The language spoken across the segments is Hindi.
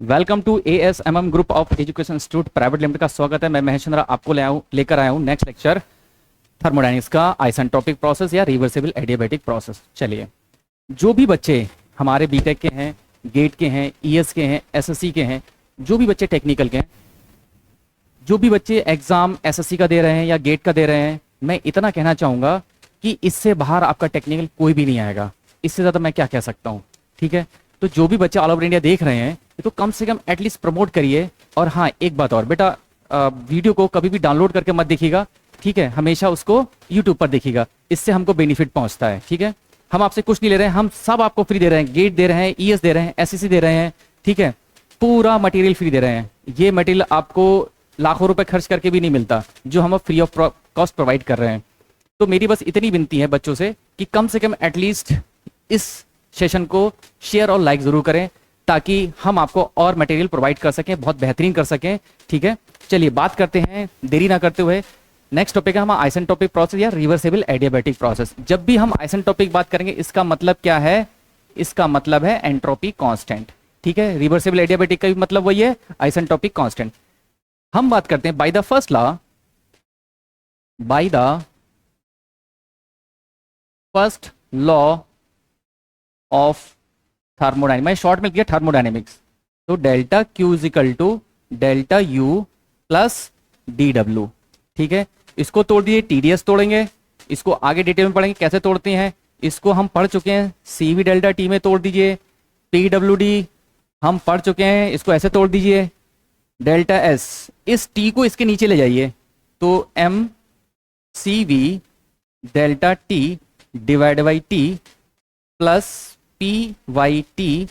Welcome to ASMM group of education institute private limited का स्वागत है। मैं महेश चंद्र आपको लेकर आया हूँ नेक्स्ट लेक्चर थर्मोडायनेमिक्स का आइसेंट्रोपिक प्रोसेस या रिवर्सिबल एडियाबैटिक प्रोसेस। चलिए, जो भी बच्चे हमारे बीटेक के हैं, गेट के हैं, ES के हैं, SSC के हैं, जो भी बच्चे टेक्निकल के हैं, जो भी बच्चे एग्जाम SSC का दे रहे हैं या गेट का दे रहे हैं, मैं इतना कहना चाहूँगा कि इससे बाहर आपका टेक्निकल कोई भी नहीं आएगा। इससे ज़्यादा मैं क्या कह सकता हूँ। ठीक है, तो जो भी बच्चे ऑल ओवर इंडिया देख रहे हैं तो कम से कम एटलीस्ट प्रमोट करिए। और हाँ, एक बात और बेटा, वीडियो को कभी भी डाउनलोड करके मत देखिएगा। ठीक है, हमेशा उसको यूट्यूब पर देखिएगा, इससे हमको बेनिफिट पहुंचता है। ठीक है, हम आपसे कुछ नहीं ले रहे हैं, हम सब आपको फ्री दे रहे हैं। गेट दे रहे हैं, ES दे रहे हैं, SSC दे रहे हैं। ठीक है, पूरा मटेरियल फ्री दे रहे हैं। ये मटेरियल आपको लाखों रुपए खर्च करके भी नहीं मिलता, जो हम फ्री ऑफ कॉस्ट प्रोवाइड कर रहे हैं। तो मेरी बस इतनी विनती है बच्चों से कि कम से कम एटलीस्ट इस सेशन को शेयर और लाइक जरूर करें, ताकि हम आपको और मटेरियल प्रोवाइड कर सकें, बहुत बेहतरीन कर सकें। ठीक है, चलिए बात करते हैं देरी ना करते हुए। नेक्स्ट टॉपिक है हमारा आइसेंट्रोपिक प्रोसेस या रिवर्सिबल एडियाबैटिक प्रोसेस। जब भी हम आइसेंट्रोपिक बात करेंगे, इसका मतलब क्या है? इसका मतलब है एंट्रोपी कांस्टेंट। ठीक है, रिवर्सिबल एडियाबैटिक का भी मतलब वही है, आइसेंट्रोपिक कांस्टेंट। हम बात करते हैं by the first law, by the first law of thermodynamics, मैं शॉर्ट में लिया थर्मोडायनेमिक्स। तो delta Q is equal to delta U plus DW। ठीक है, इसको तोड़ दीजिए, TDS तोड़ेंगे, इसको आगे डिटेल में पढ़ेंगे कैसे तोड़ते हैं। इसको हम पढ़ चुके हैं, CV डेल्टा T में तोड़ दीजिए। PWD हम पढ़ चुके हैं, इसको ऐसे तोड़ दीजिए। डेल्टा S, इस T को इसके नीचे ले जाइए, तो MCV delta T divide by T plus PYT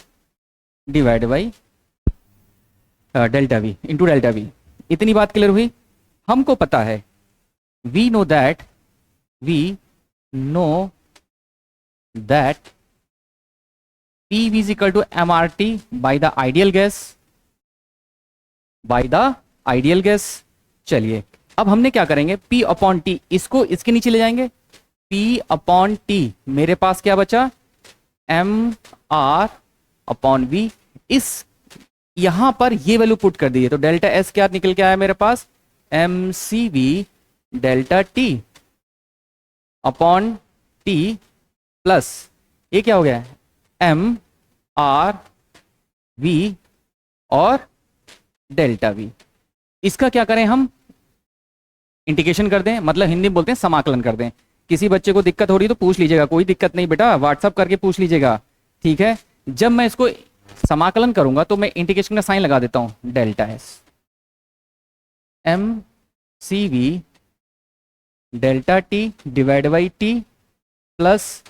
divide by delta V into delta V। इतनी बात क्लियर हुई। हमको पता है, we know that PV is equal to MRT by the ideal gas, by the ideal gas. चलिए, अब हमने क्या करेंगे, P अपॉन T, इसको इसके नीचे ले जाएंगे। P अपॉन T, मेरे पास क्या बचा, MR अपॉन V। इस यहां पर ये वैल्यू पुट कर दीजिए, तो डेल्टा S क्या निकल के आया मेरे पास, MCV delta T upon T plus ये क्या हो गया, MRV और डेल्टा V। इसका क्या करें हम, इंटीग्रेशन कर दें, मतलब हिंदी में बोलते हैं समाकलन कर दें। किसी बच्चे को दिक्कत हो रही है तो पूछ लीजिएगा, कोई दिक्कत नहीं बेटा, व्हाट्सअप करके पूछ लीजिएगा। ठीक है, जब मैं इसको समाकलन करूंगा तो मैं इंटीग्रेशन का साइन लगा देता हूं, delta S MCV delta T divide by T plus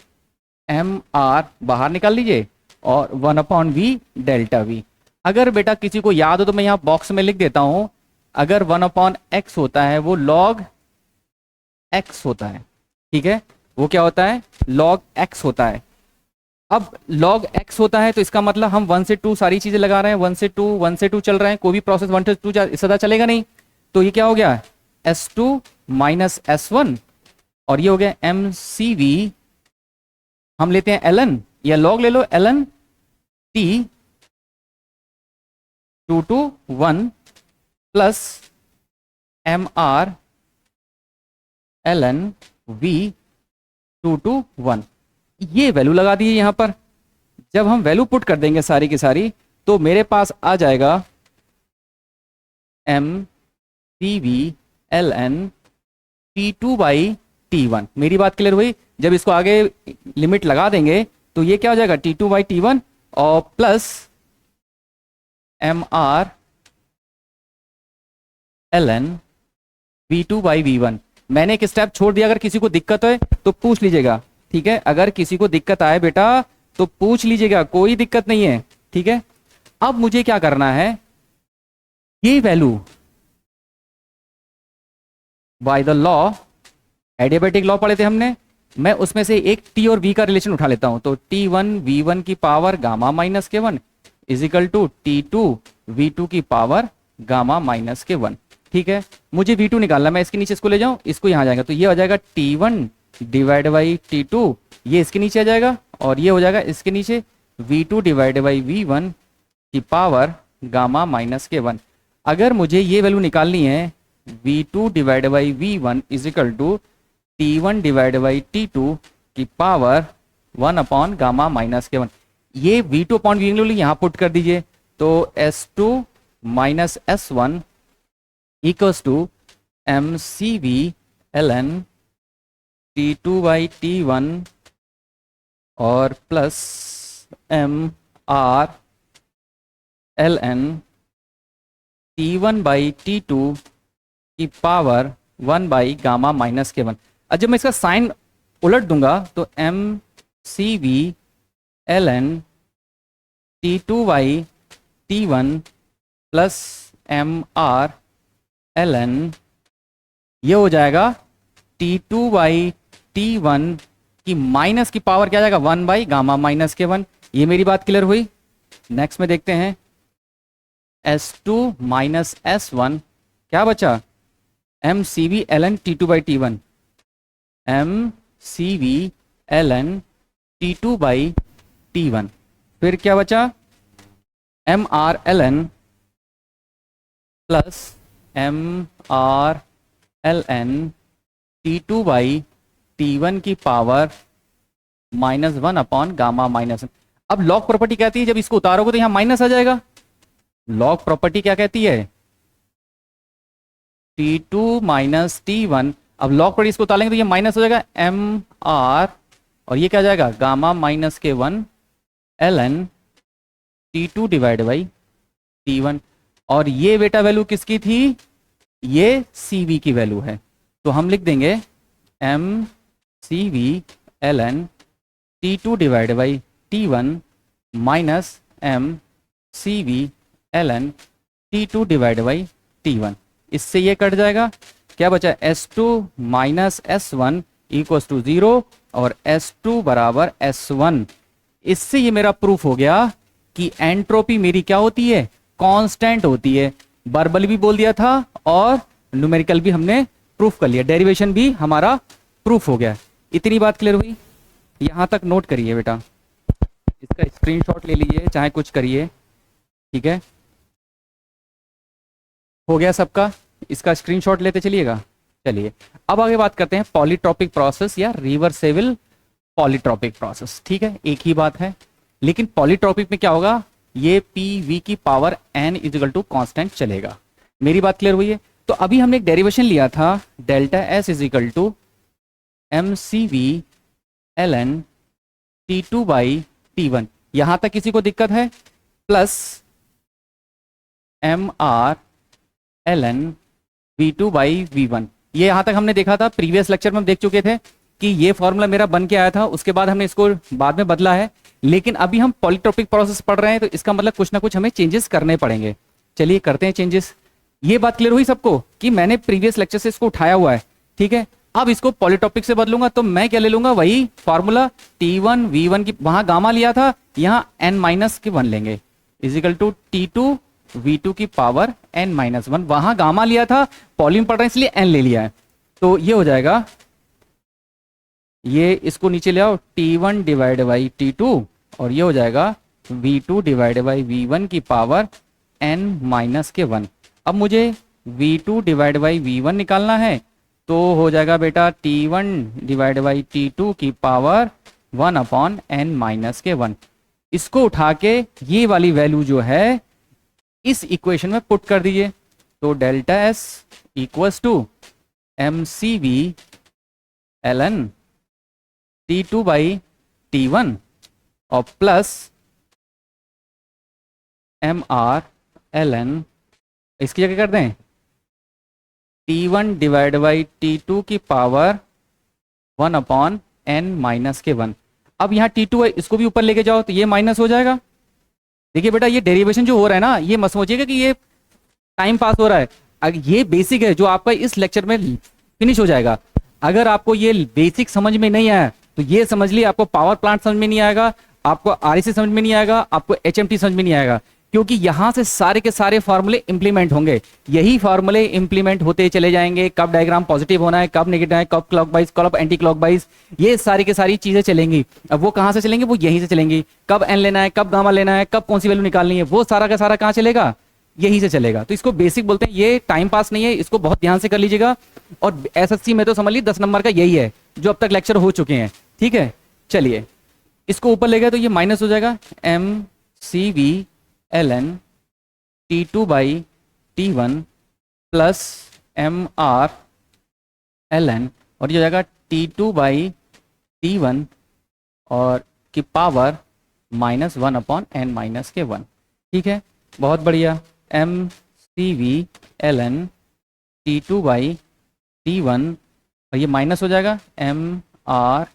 MR बाहर निकाल लीजिए और 1 अपॉन V डेल्टा V। अगर बेटा किसी को याद हो तो मैं यहां बॉक्स में लिख देता हूं, अगर 1 अपॉन x होता है वो log x होता है। ठीक है, वो क्या होता है, log x होता है। अब log x होता है तो इसका मतलब हम 1 से 2 सारी चीजें लगा रहे हैं, 1 से 2 चल रहे हैं, कोई भी प्रोसेस 1 से 2 ज्यादा चलेगा नहीं। तो ये क्या हो गया, S2 माइनस S1, और ये हो गया MCV, हम लेते हैं ln या log ले लो, ln T 2 to 1 plus MR ln V 2 to 1। ये वैल्यू लगा दी यहां पर। जब हम वैल्यू पुट कर देंगे सारी की सारी, तो मेरे पास आ जाएगा MCV ln T2 by T1। मेरी बात क्लियर हुई। जब इसको आगे लिमिट लगा देंगे तो ये क्या हो जाएगा, T2 बाई T1 और plus MR ln V2 by V1। मैंने एक स्टेप छोड़ दिया, अगर किसी को दिक्कत है तो पूछ लीजिएगा। ठीक है, अगर किसी को दिक्कत आए बेटा तो पूछ लीजिएगा, कोई दिक्कत नहीं है। ठीक है, अब मुझे क्या करना है, ये value by the law, adiabatic law पढ़े थे हमने, मैं उसमें से एक T और V का रिलेशन उठा लेता हूं। तो T1 V1 की पावर गामा माइनस के 1 is equal to T2 V2 की पावर गामा माइनस के 1। ठीक है, मुझे V2 निकालना, मैं इसके नीचे इसको ले जाऊं, इसको यहां जाएगा, तो ये हो जाएगा T1 डिवाइड बाई T2, ये इसके नीचे आ जाएगा, और ये हो जाएगा इसके नीचे V2 डिवाइड बाई V1 की पावर गामा माइनस के 1। अगर मुझे ये वैल्यू निकालनी है V2 divide by V1 is equal to T1 divide by T2 की पावर 1 अपॉन गामा माइनस के 1। ये V2 अपॉन V1 यहाँ पुट कर दीजिए, तो S2 minus S1 equals to MCV ln T2 by T1 और plus MR ln T1 by T2 की पावर 1 बाई गामा माइनस के 1। अब जब मैं इसका साइन उलट दूंगा तो MCV ln T2 by T1 plus MR ln ये हो जाएगा T2 बाई T1 की माइनस की पावर क्या जाएगा 1 बाई गामा माइनस के 1। ये मेरी बात क्लियर हुई। नेक्स्ट में देखते हैं S2 माइनस S1 क्या बचा MCV ln T2 by T1 MCV ln T2 by T1। फिर क्या बचा MR ln plus MR ln T2 by T1 की पावर -1 अपॉन गामा माइनस। अब लॉग प्रॉपर्टी कहती है जब इसको उतारोगे तो यहां माइनस आ जाएगा। लॉग प्रॉपर्टी क्या कहती है T2 माइनस T1। अब लॉग प्रॉपर्टी इसको उतारेंगे तो ये माइनस हो जाएगा MR और ये क्या जाएगा गामा माइनस के 1 ln T2 divide by T1। और ये बेटा वैल्यू किसकी थी, ये CV की वैल्यू है, तो हम लिख देंगे MCV ln T2 divide by T1 minus MCV ln T2 divide by T1। इससे ये कट जाएगा, क्या बचा S2 minus S1 equals to 0 और S2 बराबर S1। इससे ये मेरा प्रूफ हो गया कि एंट्रोपी मेरी क्या होती है, कांस्टेंट होती है। वर्बल भी बोल दिया था और न्यूमेरिकल भी हमने प्रूफ कर लिया, डेरिवेशन भी हमारा प्रूफ हो गया। इतनी बात क्लियर हुई। यहां तक नोट करिए बेटा, इसका स्क्रीनशॉट ले लीजिए, चाहे कुछ करिए, ठीक है। हो गया सबका, इसका स्क्रीनशॉट लेते चलिएगा। चलिए अब आगे बात करते हैं पॉलीट्रॉपिक प्रोसेस या रिवर्सेबल पॉलीट्रॉपिक प्रोसेस। ठीक है, एक ही बात है, लेकिन पॉलीट्रॉपिक में क्या होगा, ये PV की power n is equal to constant चलेगा। मेरी बात क्लियर हुई है। तो अभी हमने एक डेरिवेशन लिया था delta S is equal to MCV ln T2 by T1। यहां तक किसी को दिक्कत है, plus MR ln V2 by V1। ये यहां तक हमने देखा था, प्रीवियस लेक्चर में हम देख चुके थे कि ये फॉर्मूला मेरा बन के आया था, उसके बाद हमने इसको बाद में बदला है। लेकिन अभी हम पॉलीट्रॉपिक प्रोसेस पढ़ रहे हैं, तो इसका मतलब कुछ ना कुछ हमें चेंजेस करने पड़ेंगे। चलिए करते हैं चेंजेस। ये बात क्लियर हुई सबको कि मैंने प्रीवियस लेक्चर से इसको उठाया हुआ है, ठीक है। अब इसको पॉलीट्रॉपिक से बदलूंगा तो मैं क्या ले लूंगा, वही फॉर्मूला T1 V1 की, वहां गामा लिया था, यहां n-1 लेंगे इजिकल टू T2 V2 की पावर n-1। वहां गामा लिया था, पॉली में पढ़ रहे हैं इसलिए n ले लिया है। तो ये हो जाएगा, ये इसको नीचे ले आओ, T1 डिवाइड बाई T2 और ये हो जाएगा V2 डिवाइड बाई V1 की पावर n-1। अब मुझे V2 डिवाइड बाई V1 निकालना है, तो हो जाएगा बेटा T1 डिवाइड बाई T2 की पावर 1 अपॉन n-1। इसको उठा के ये वाली वैल्यू जो है इस इक्वेशन में पुट कर दीजिए, तो delta S equals to MCV ln T2 by T1 और प्लस MR ln, इसकी जगह कर दें T1 डिवाइड बाई T2 की पावर 1 अपॉन n-1। अब यहाँ T2 है, इसको भी ऊपर लेके जाओ तो ये माइनस हो जाएगा। देखिए बेटा, ये डेरिवेशन जो हो रहा है ना, ये मत समझिएगा कि ये टाइम पास हो रहा है। ये बेसिक है जो आपका इस लेक्चर में फिनिश हो जाएगा। अगर आपको ये बेसिक समझ में नहीं आया तो ये समझ लिए आपको पावर प्लांट समझ में नहीं आएगा, आपको REC समझ में नहीं आएगा, आपको HMT समझ में नहीं आएगा, क्योंकि यहां से सारे के सारे फॉर्मूले इंप्लीमेंट होंगे, यही फॉर्मूले इंप्लीमेंट होते चले जाएंगे। कब डायग्राम पॉजिटिव होना है, कब नेगेटिव है, कब क्लॉकवाइज, कब एंटी क्लॉकवाइज, ये सारी की सारी चीजें चलेंगी। अब वो कहां से चलेंगी, वो यहीं से चलेंगी। कब एन लेना है, कब गामा लेना है, कब कौन सी वैल्यू निकालनी है, वो सारा का सारा कहां चलेगा, यहीं से चलेगा। तो इसको बेसिक बोलते हैं, ये टाइम पास नहीं है, इसको बहुत ध्यान से कर लीजिएगा। और एसएससी में तो समझ लीजिए 10 नंबर का यही है जो अब तक लेक्चर हो चुके हैं, ठीक है। चलिए इसको ऊपर ले गए तो ये माइनस हो जाएगा M C V L N T two by T one plus M R L N, और ये हो जाएगा T two by T one और की power minus one upon N minus के वन। ठीक है, बहुत बढ़िया। M C V L N T two by T one, और ये माइनस हो जाएगा एम आर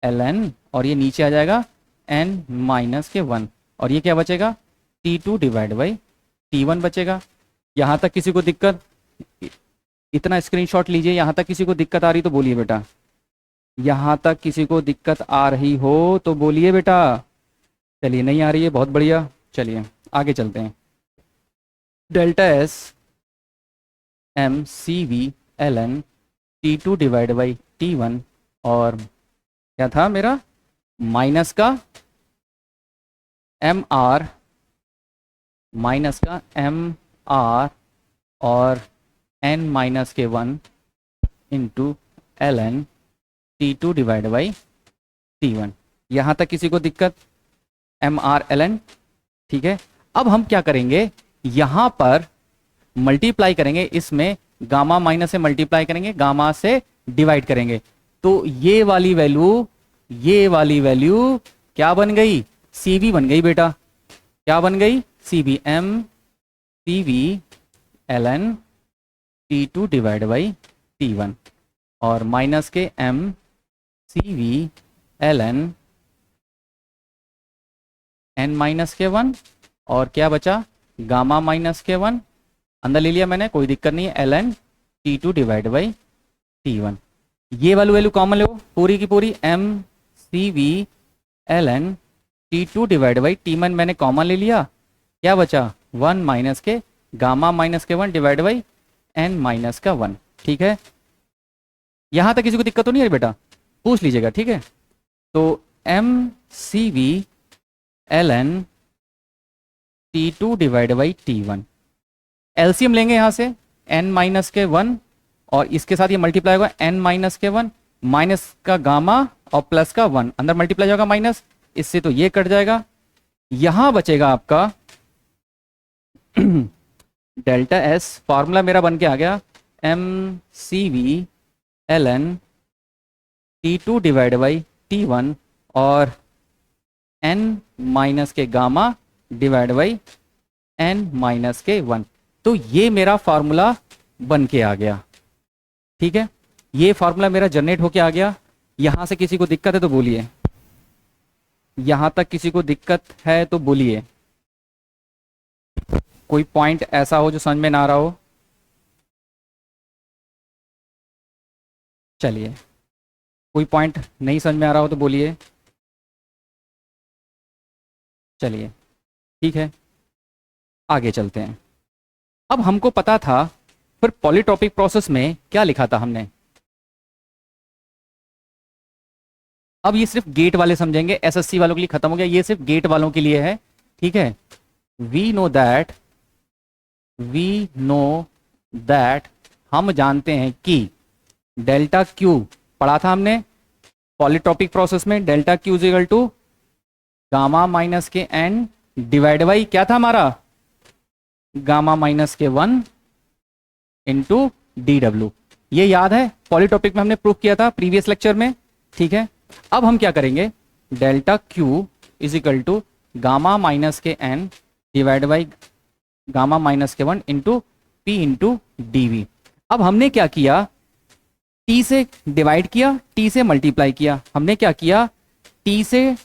एल एन, और ये नीचे आ जाएगा एन माइनस के वन, और ये क्या बचेगा, T two divide by T one बचेगा। यहाँ तक किसी को दिक्कत, इतना स्क्रीनशॉट लीजिए। यहाँ तक किसी को दिक्कत आ रही तो बोलिए बेटा, यहाँ तक किसी को दिक्कत आ रही हो तो बोलिए बेटा। चलिए नहीं आ रही है, बहुत बढ़िया। चलिए आगे चलते हैं। Delta S M C V L N T two divide by T one, और क्या था मेरा, माइनस का एम आर, माइनस का एम आर और एन माइनस के one into L N T two divide by T one. यहाँ तक किसी को दिक्कत, एम आर एल एन, ठीक है। अब हम क्या करेंगे, यहाँ पर मल्टीप्लाई करेंगे, इसमें गामा माइनस से मल्टीप्लाई करेंगे, गामा से डिवाइड करेंगे, तो ये वाली वैल्यू क्या बन गई, सी वी बन गई बेटा। क्या बन गई, C V, M C V L N T two divide by T one, और माइनस के M C V L N N minus के वन, और क्या बचा, गामा माइनस के वन, अंदर ले लिया मैंने, कोई दिक्कत नहीं है, L N T two divide by T one. ये वाली वैल्यू कॉमन लो पूरी की पूरी, M C V L N T two divide by T one मैंने कॉमन ले लिया, क्या बचा, वन माइनस के गामा माइनस के one divide by N minus का वन। ठीक है, यहां तक किसी को दिक्कत तो नहीं है बेटा, पूछ लीजिएगा, ठीक है। तो M C V L N T two divide by T one, LCM लेंगे यहाँ से, एन माइनस के वन और इसके साथ ये मल्टीप्लाई होगा एन माइनस के वन, माइनस का गामा और प्लस का वन, अंदर मल्टीप्लाई होगा माइनस, इससे तो ये कट जाएगा। यहां बचेगा आपका डेल्टा एस, फॉर्मूला मेरा बन के आ गया, M C V L N T two divide by T one और एन माइनस के gamma divide by N minus के वन। तो ये मेरा फॉर्मूला बन के आ गया, ठीक है। ये फॉर्मूला मेरा जनरेट होके आ गया। यहां से किसी को दिक्कत है तो बोलिए, यहां तक किसी को दिक्कत है तो बोलिए, कोई पॉइंट ऐसा हो जो समझ में ना आ रहा हो। चलिए, कोई पॉइंट नहीं समझ में आ रहा हो तो बोलिए। चलिए ठीक है, आगे चलते हैं। अब हमको पता था फिर पॉलीट्रॉपिक प्रोसेस में क्या लिखा था हमने। अब ये सिर्फ गेट वाले समझेंगे, एसएससी वालों के लिए खत्म हो गया, ये सिर्फ गेट वालों के लिए है, ठीक है। वी नो दैट, हम जानते हैं कि डेल्टा क्यू पढ़ा था हमने पॉलीट्रॉपिक प्रोसेस में, delta Q is equal to gamma minus के एन डिवाइड बाई क्या था हमारा, गामा माइनस के वन इंटू डी डब्ल्यू। ये याद है, पॉलीट्रॉपिक में हमने प्रूफ किया था प्रीवियस लेक्चर में, ठीक है। अब हम क्या करेंगे, delta Q is equal to gamma minus के N divide by gamma minus के one into P into D V. अब हमने क्या किया, टी से डिवाइड किया, टी से मल्टीप्लाई किया। हमने क्या किया, टी से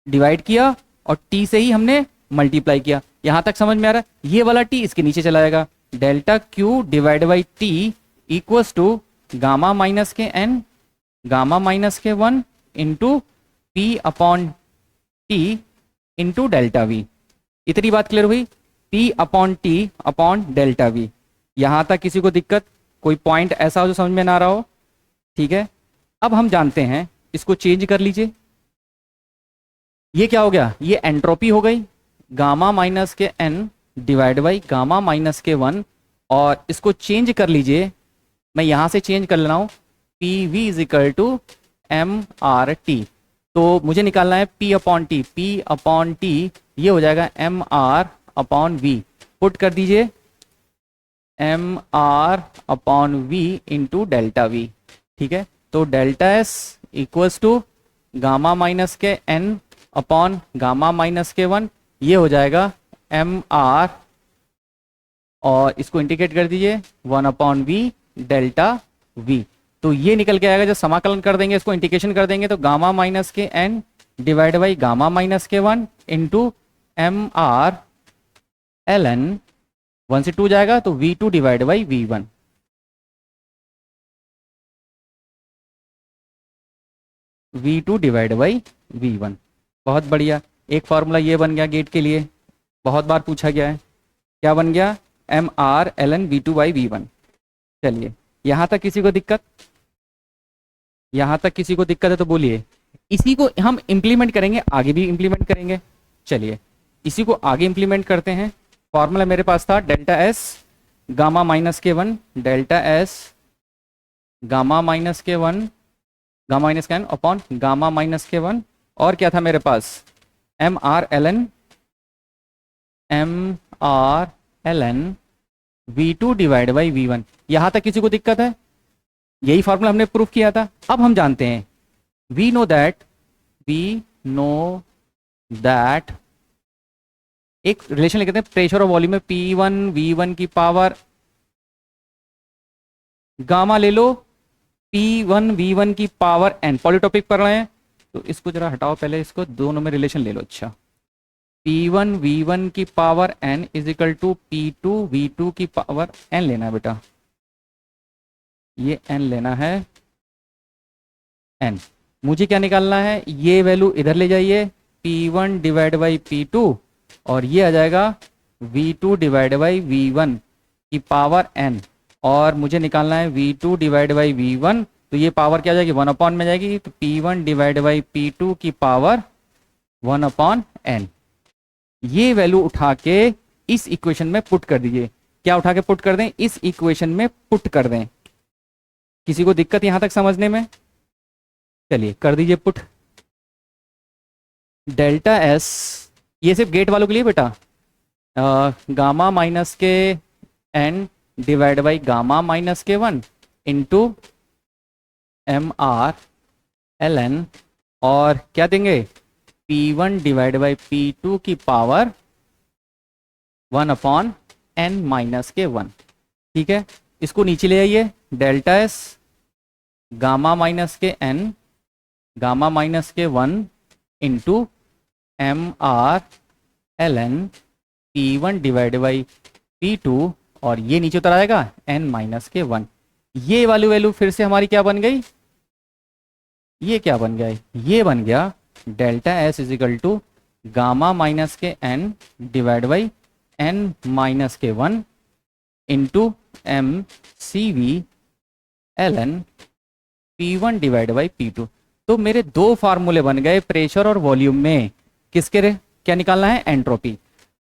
डिवाइड किया और टी से ही हमने मल्टीप्लाई किया। यहां तक समझ में आ रहा है, ये वाला टी इसके नीचे चला जाएगा, delta Q divide by T equals to gamma minus के एन गामा माइनस के one into P upon T into delta V. इतनी बात क्लियर हुई। P upon T upon delta V, यहां तक किसी को दिक्कत? कोई पॉइंट ऐसा हो जो समझ में ना आ रहा हो? ठीक है, अब हम जानते हैं, इसको चेंज कर लीजिए। ये क्या हो गया? ये एंट्रोपी हो गई, गामा माइनस के N divide by gamma minus के 1, और इसको चेंज कर लीजिए, मैं यहां से चेंज कर ले रहा हूं, P V is equal to M R T. तो मुझे निकालना है P upon T, P upon T ये हो जाएगा M R upon V. Put कर दीजिए M R upon V into delta V. ठीक है, तो delta S equals to gamma minus के एन अपॉन गामा माइनस के 1, ये हो जाएगा एम आर, और इसको इंडिकेट कर दीजिए 1 अपॉन वी डेल्टा वी। तो ये निकल के आएगा, जब समाकलन कर देंगे, इसको इंटीग्रेशन कर देंगे, तो गामा माइनस के N divide by gamma minus के 1 into M R L N, 1 से 2 जाएगा तो V2 divide by V1। V2 divide by V1, बहुत बढ़िया। एक फॉर्मूला ये बन गया गेट के लिए, बहुत बार पूछा गया है। क्या बन गया? M R L N V2 by V1। चलिए, यहां तक किसी को दिक्कत? यहां तक किसी को दिक्कत है तो बोलिए। इसी को हम इंप्लीमेंट करेंगे, आगे भी इंप्लीमेंट करेंगे। चलिए, इसी को आगे इंप्लीमेंट करते हैं। फॉर्मूला मेरे पास था डेल्टा एस गामा माइनस के 1, डेल्टा एस गामा माइनस के 1, गामा माइनस के 1 अपॉन गामा माइनस के 1, और क्या था मेरे पास? M R L N, M R L N V2 divide by V1। यहां तक किसी को दिक्कत है? यही फॉर्मूला हमने प्रूफ किया था। अब हम जानते हैं, वी नो दैट एक रिलेशन लिखते हैं प्रेशर और वॉल्यूम में, P1 V1 की पावर गामा ले लो, P1 V1 की पावर n। पॉलीटॉपिक पढ़ रहे हैं तो इसको जरा हटाओ, पहले इसको दोनों में रिलेशन ले लो। अच्छा, P1 V1 की power n is equal to P2 V2 की पावर n लेना है बेटा, ये n लेना है n। मुझे क्या निकालना है? ये वैल्यू इधर ले जाइए, P1 डिवाइड बाई P2, और ये आ जाएगा V2 डिवाइड बाई V1 की पावर n, और मुझे निकालना है V2 डिवाइड बाई V1, तो ये पावर क्या आ जाएगी? 1 अपॉन में जाएगी, तो P1 डिवाइड बाई P2 की पावर 1 अपॉन n। ये वैल्यू उठा के इस इक्वेशन में पुट कर दीजिए। क्या उठा के पुट कर दें? इस इक्वेशन में पुट कर दें। किसी को दिक्कत यहां तक समझने में? चलिए कर दीजिए पुट। डेल्टा एस, ये सिर्फ गेट वालों के लिए बेटा, गामा माइनस के N divide by gamma minus के 1 into M R L N, और क्या देंगे? P1 डिवाइड बाई P2 की पावर 1 अपॉन n माइनस के 1। ठीक है, इसको नीचे ले आइए, डेल्टा एस गामा माइनस के n गामा माइनस के 1 into M R L N P1 divide by P2, और ये नीचे उतर आएगा n माइनस के 1। ये वाली वैल्यू फिर से हमारी क्या बन गई? ये क्या बन गया? ये बन गया delta S is equal to gamma minus के n divide by n minus के 1 into M C V L N P1 divide by P2। तो मेरे दो फार्मूले बन गए प्रेशर और वॉल्यूम में। किसके रे? क्या निकालना है? एंट्रोपी।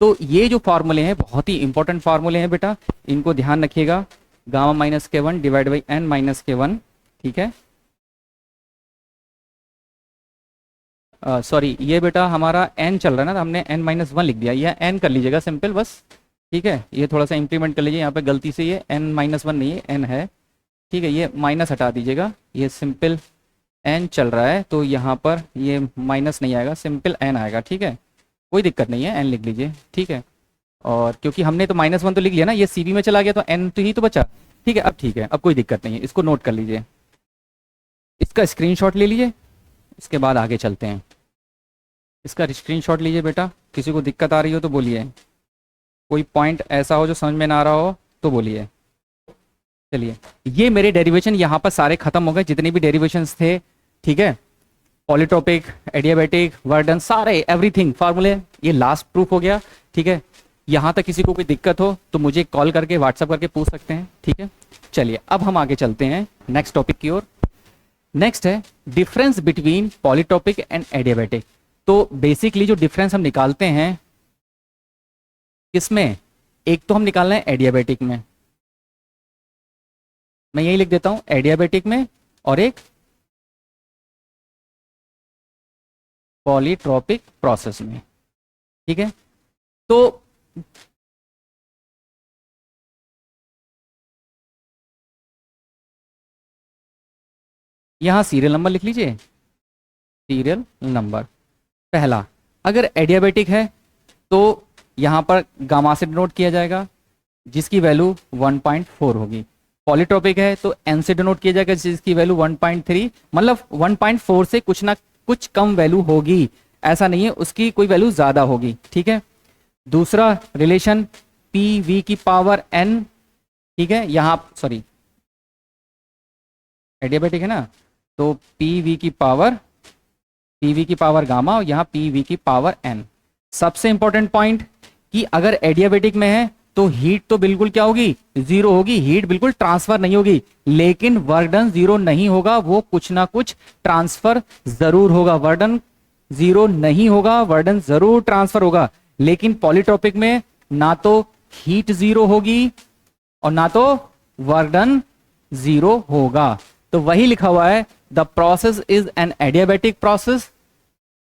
तो ये जो फार्मूले हैं बहुत ही इंपॉर्टेंट फार्मूले हैं बेटा, इनको ध्यान रखिएगा। गामा माइनस के 1 डिवाइड बाई n माइनस के 1। ठीक है, सॉरी, ये बेटा हमारा n चल रहा है ना, तो हमने n माइनस 1 लिख दिया, यह n कर लीजिएगा सिंपल बस। ठीक है, ये थोड़ा सा इंप्लीमेंट कर लीजिए, यहाँ पे गलती से ये n माइनस 1 नहीं है, n है। ठीक है, ये माइनस हटा दीजिएगा, ये सिंपल n चल रहा है, तो यहाँ पर ये माइनस नहीं आएगा, सिंपल n आएगा। ठीक है, कोई दिक्कत नहीं है, n लिख लीजिए। ठीक है, और क्योंकि हमने तो माइनस 1 तो लिख लिया ना, ये CV में चला गया तो n तो ही तो बचा। ठीक है, अब ठीक है, अब कोई दिक्कत नहीं है, इसको नोट कर लीजिए, इसका स्क्रीनशॉट ले लीजिए, इसके बाद आगे चलते हैं। इसका स्क्रीनशॉट लीजिए बेटा, किसी को दिक्कत आ रही हो तो बोलिए, कोई पॉइंट ऐसा हो जो समझ में ना आ रहा हो तो बोलिए। चलिए, ये मेरे डेरिवेशन यहाँ पर सारे खत्म हो गए, जितने भी डेरिवेशंस थे। ठीक है, पॉलीटॉपिक, एडियाबैटिक, वर्डन, सारे एवरीथिंग फार्मूले, ये लास्ट प्रूफ हो गया। ठीक ठीक है, यहां तक किसी को कोई दिक्कत हो तो मुझे कॉल करके व्हाट्सएप करके पूछ सकते हैं, ठीक है। चलिए अब हम आगे चलते हैं नेक्स्ट टॉपिक की ओर। नेक्स्ट है difference between polytropic and adiabatic. तो बेसिकली जो डिफरेंस हम निकालते हैं किसमें, एक तो हम निकालना है एडियाबैटिक में, मैं यही लिख देता हूं एडियाबैटिक में, और एक पॉलीट्रॉपिक प्रोसेस में, ठीक है। तो यहां सीरियल नंबर लिख लीजिए, सीरियल नंबर पहला। अगर एडियाबैटिक है तो यहां पर गामा से डिनोट किया जाएगा जिसकी वैल्यू 1.4 होगी। पॉलीट्रॉपिक है तो एन से डिनोट किया जाएगा जिसकी वैल्यू 1.3, मतलब 1.4 से कुछ ना कुछ कम वैल्यू होगी, ऐसा नहीं है उसकी कोई वैल्यू ज्यादा होगी, ठीक है। दूसरा रिलेशन पी वी की पावर एन, ठीक है, यहां सॉरी एडियाबैटिक है ना, तो पी वी की पावर गामा और यहाँ पी वी की पावर एन। सबसे इंपॉर्टेंट पॉइंट कि अगर एडियाबैटिक में है तो हीट तो बिल्कुल क्या होगी, जीरो होगी, हीट बिल्कुल ट्रांसफर नहीं होगी, लेकिन वर्क डन जीरो नहीं होगा, वो कुछ ना कुछ ट्रांसफर जरूर होगा। वर्क डन जीरो नहीं होगा, वर्क डन जरूर ट्रांसफर होगा। लेकिन पॉलीट्रॉपिक में ना तो हीट जीरो होगी और ना तो वर्क डन जीरो होगा। तो वही लिखा हुआ है the process is an adiabatic process,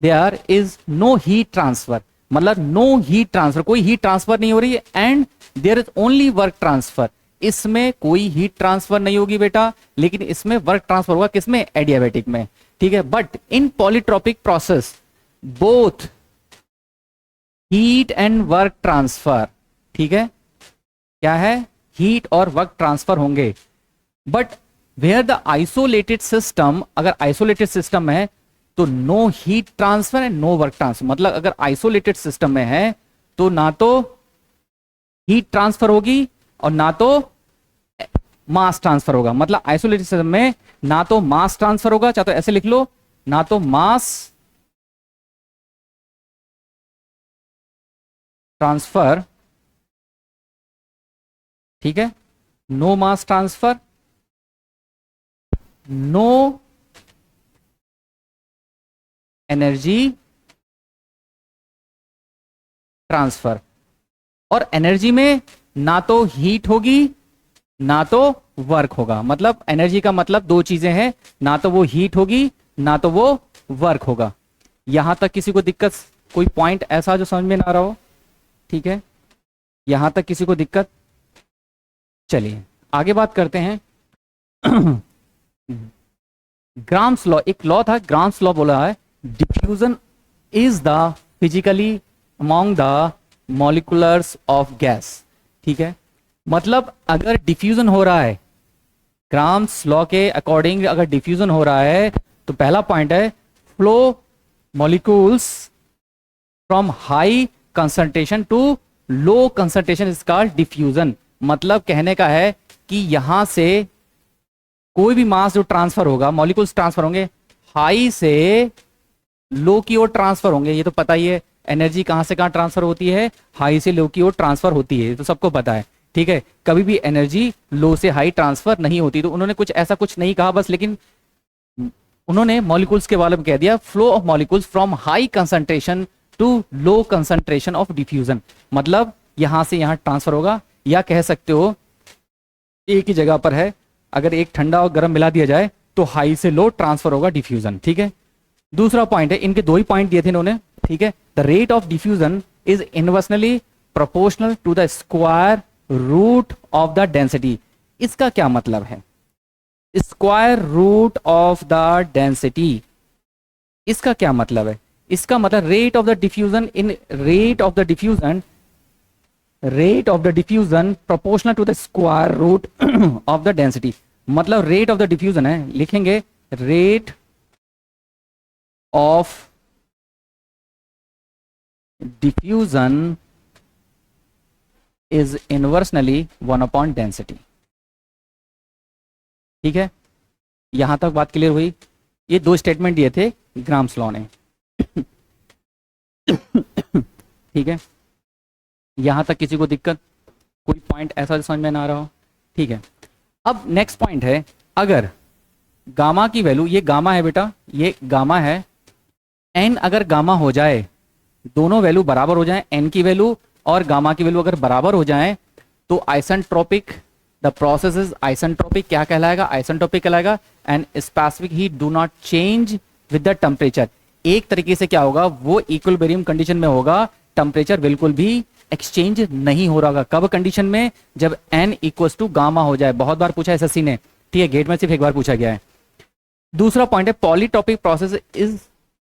there is no heat transfer, मतलब नो हीट ट्रांसफर, कोई हीट ट्रांसफर नहीं हो रही है, and there is only work transfer, इसमें कोई हीट ट्रांसफर नहीं होगी बेटा, लेकिन इसमें वर्क ट्रांसफर होगा, किसमें, एडियाबैटिक में, ठीक है। But in polytropic process both heat and work transfer, ठीक है, क्या है, हीट और वर्क ट्रांसफर होंगे। But where the isolated system, अगर आइसोलेटेड सिस्टम है तो no heat transfer and no work transfer, मतलब अगर आइसोलेटेड सिस्टम में है तो ना तो हीट ट्रांसफर होगी और ना तो मास ट्रांसफर होगा। मतलब आइसोलेटेड सिस्टम में ना तो मास ट्रांसफर होगा, चाहे तो ऐसे लिख लो, ना तो मास ट्रांसफर, ठीक है, no mass transfer, no energy transfer. और एनर्जी में ना तो हीट होगी ना तो वर्क होगा, मतलब एनर्जी का मतलब दो चीजें हैं, ना तो वो हीट होगी ना तो वो वर्क होगा। यहां तक किसी को दिक्कत, कोई पॉइंट ऐसा जो समझ में ना आ रहा हो, ठीक है, यहां तक किसी को दिक्कत। चलिए आगे बात करते हैं ग्राम्स लॉ, एक लॉ था ग्राम्स लॉ, बोला है diffusion is the physically among the molecules of gas, ठीक है। मतलब अगर डिफ्यूजन हो रहा है ग्राम्स लॉ के अकॉर्डिंग, अगर डिफ्यूजन हो रहा है तो पहला पॉइंट है flow molecules from high concentration to low concentration is called diffusion. मतलब कहने का है कि यहां से कोई भी मास जो ट्रांसफर होगा, मॉलिक्यूल्स ट्रांसफर होंगे, हाई से लो की ओर ट्रांसफर होंगे, ये तो पता ही है। एनर्जी कहां से कहां ट्रांसफर होती है, हाई से लो की ओर ट्रांसफर होती है, तो सबको पता है, ठीक है। कभी भी एनर्जी लो से हाई ट्रांसफर नहीं होती। तो उन्होंने कुछ ऐसा कुछ नहीं कहा बस, लेकिन उन्होंने मॉलिक्यूल्स के बारे में कह दिया flow of molecules from high concentration to low concentration of diffusion. मतलब यहां से यहां ट्रांसफर होगा, या कह सकते हो एक ही जगह पर है, अगर एक ठंडा और गर्म मिला दिया जाए तो हाई से लो ट्रांसफर होगा डिफ्यूजन, ठीक है। दूसरा पॉइंट है, इनके दो ही पॉइंट दिए थे इन्होंने, ठीक है। The rate of diffusion is inversely proportional to the square root of the density. इसका क्या मतलब है, square root of the density, इसका क्या मतलब है, इसका मतलब rate of the diffusion in rate of the diffusion proportional to the square root of the density. मतलब रेट ऑफ द डिफ्यूजन है, लिखेंगे rate of diffusion is inversely 1 upon density, ठीक है। यहां तक बात क्लियर हुई। ये दो स्टेटमेंट दिए थे ग्राम्स लॉ ने ठीक है। यहाँ तक किसी को दिक्कत, कोई पॉइंट ऐसा समझ में ना आ रहा हो? ठीक है, अब नेक्स्ट पॉइंट है, अगर गामा की वैल्यू, ये गामा है बेटा, ये गामा है, एन अगर गामा हो जाए, दोनों वैल्यू बराबर हो जाए, एन की वैल्यू और गामा की वैल्यू अगर बराबर हो जाए, तो isentropic, the process is isentropic. क्या कहलाएगा? आइसेंट्रोपिक कहलाएगा। And specific heat do not change with the temperature. एक तरीके से क्या होगा, वो इक्विलिब्रियम कंडीशन में होगा, टेम्परेचर बिल्कुल भी एक्सचेंज नहीं हो रहा होगा। कब कंडीशन में? जब एन इक्वल्स टू गामा हो जाए। बहुत बार पूछा एसएससी ने, ठीक है, गेट में सिर्फ एक बार पूछा गया है। दूसरा पॉइंट है, polytropic process is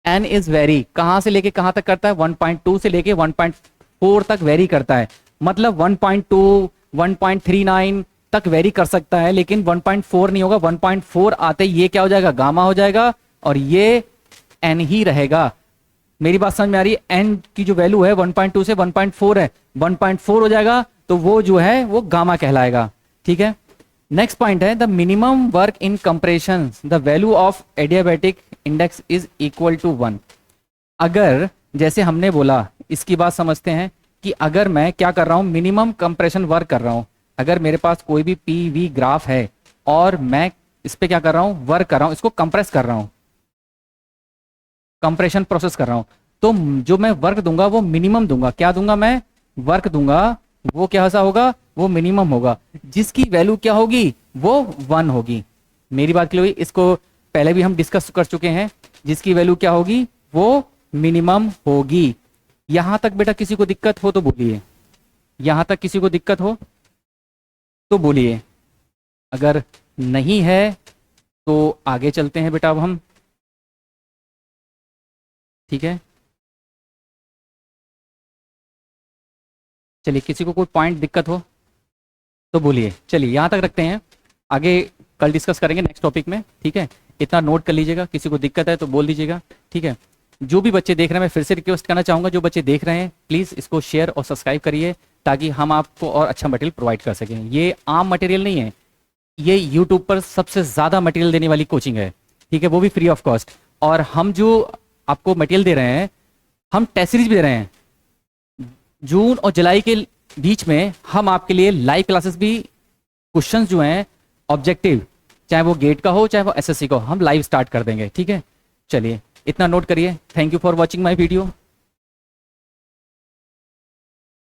an is very, कहां से लेके कहां तक करता है? 1.2 से लेके 1.4 तक वेरी करता है। मतलब 1.2 1.39 तक वेरी कर सकता है, लेकिन 1.4 नहीं होगा। 1.4 आते ये क्या हो जाएगा? गामा हो जाएगा, और ये एन ही रहेगा। मेरी बात समझ में आ रही है? एन की जो वैल्यू है 1.2 से 1.4 है, 1.4 हो जाएगा तो वो जो है वो गामा कहलाएगा। ठीक है, नेक्स्ट पॉइंट है, the minimum work in compression the value of adiabatic index is equal to 1। अगर जैसे हमने बोला, इसकी बात समझते हैं कि अगर मैं क्या कर रहा हूं, मिनिमम कंप्रेशन वर्क कर रहा हूं, अगर मेरे पास कोई भी पीवी ग्राफ है और मैं इस पे क्या कर रहा हूं, वर्क कर रहा हूं, इसको कंप्रेस कर रहा हूं, कंप्रेशन प्रोसेस कर रहा हूं, तो जो मैं वर्क दूंगा वो मिनिमम दूंगा। क्या दूंगा मैं? वर्क दूंगा, वो क्या सा होगा? वो मिनिमम होगा, जिसकी वैल्यू क्या होगी? वो 1 होगी। मेरी बात क्लियर हुई? इसको पहले भी हम डिस्कस कर चुके हैं, जिसकी वैल्यू क्या होगी? वो मिनिमम होगी। यहां तक बेटा किसी को दिक्कत हो तो बोलिए, यहां तक किसी को दिक्कत हो तो बोलिए, अगर नहीं है तो आगे चलते हैं बेटा अब हम। ठीक है, चलिए, किसी को कोई पॉइंट दिक्कत हो तो बोलिए। चलिए यहां तक रखते हैं, आगे कल डिस्कस करेंगे नेक्स्ट टॉपिक में। ठीक है, इतना नोट कर लीजिएगा, किसी को दिक्कत है तो बोल दीजिएगा। ठीक है, जो भी बच्चे देख रहे हैं, मैं फिर से रिक्वेस्ट करना चाहूंगा, जो बच्चे देख रहे हैं प्लीज़ इसको शेयर और सब्सक्राइब करिए, ताकि हम आपको और अच्छा मटेरियल प्रोवाइड कर सकें। ये आम मटेरियल नहीं है, ये यूट्यूब पर सबसे ज़्यादा मटेरियल देने वाली कोचिंग है। ठीक है, वो भी फ्री ऑफ कॉस्ट। और हम जो आपको मटेरियल दे रहे हैं, हम टेस्ट सीरीज भी दे रहे हैं। जून और जुलाई के बीच में हम आपके लिए लाइव क्लासेस भी, क्वेश्चंस जो हैं ऑब्जेक्टिव, चाहे वो गेट का हो चाहे वो एसएससी का हो, हम लाइव स्टार्ट कर देंगे। ठीक है, चलिए इतना नोट करिए। Thank you for watching my video.